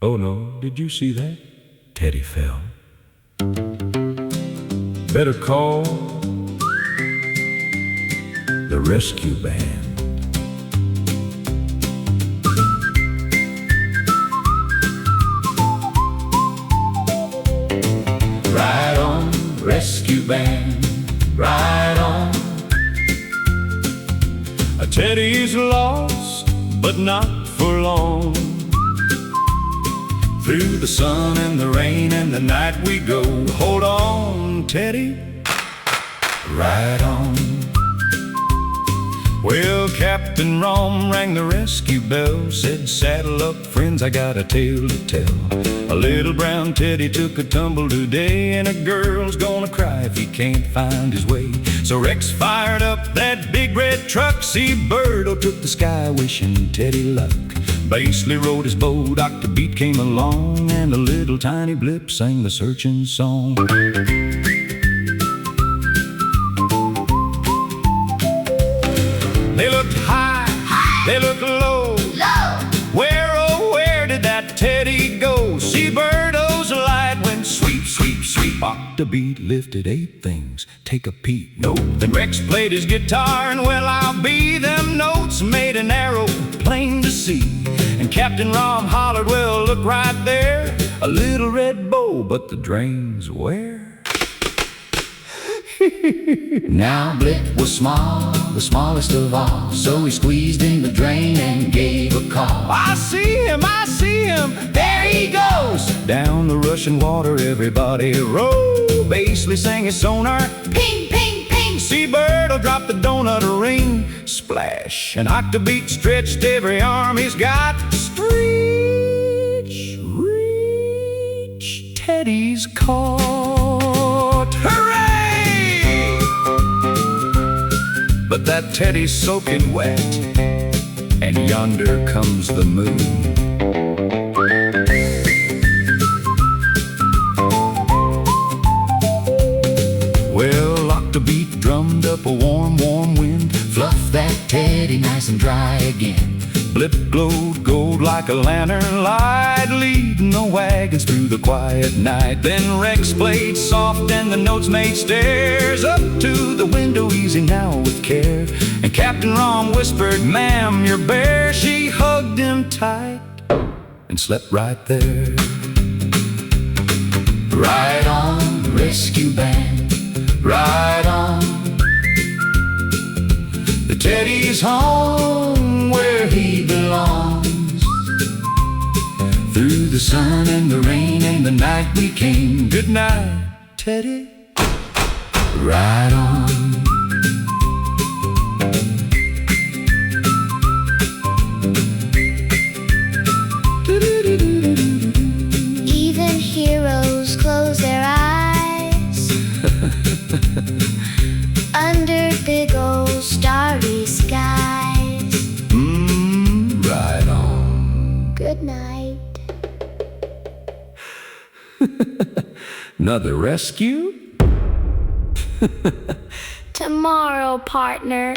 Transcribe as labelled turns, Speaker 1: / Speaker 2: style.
Speaker 1: Oh no, did you see that? Teddy fell. Better call the rescue band. Ride on, rescue band, ride on. Teddy's lost, but not for long. Through the sun and the rain and the night we go. Hold on, Teddy, ride on. Well, Captain Rom rang the rescue bell, said, saddle up, friends, I got a tale to tell. A little brown Teddy took a tumble today, and a girl's gonna cry if he can't find his way. So Rex fired up that big red truck, Seabirdo took the sky wishing Teddy luck. Bassley rode his boat, Octobeat came along, and a little tiny Blip sang the searching song. They looked high, they looked low. Where, oh, where did that Teddy go? Seabirdo's light went sweep, sweep, sweep. Octobeat lifted 8 things, take a peek. No, then Rex played his guitar, and well, I'll be them notes made an arrow plain to see. And Captain Rom hollered, well, look right there, a little red bow, but the drain's where? Now Blip was small, the smallest of all, so he squeezed in the drain and gave a call. I see him, there he goes! Down the rushing water, everybody row. Bassley sang his sonar, ping, ping, ping. Seabirdo dropped the donut ring, splash. And Octobeat stretched every arm he's got. Stretch, reach, Teddy's caught. Hooray! But that Teddy's soaking wet, and yonder comes the moon. Well, Octobeat drummed up a warm, warm wind, fluffed that Teddy nice and dry again. Blip glowed gold like a lantern light, leading the wagons through the quiet night. Then Rex played soft and the notes made stairs up to the window, easy now with care. And Captain Rom whispered, ma'am, you're bare. She hugged him tight and slept right there. Ride on, rescue band, ride on. The Teddy's home where he belongs. Through the sun and the rain and the night we came. Good night, Teddy, ride on.
Speaker 2: Even heroes close their eyes under big old starry skies.
Speaker 1: Ride on.
Speaker 2: Good night.
Speaker 1: Another rescue?
Speaker 2: Tomorrow, partner.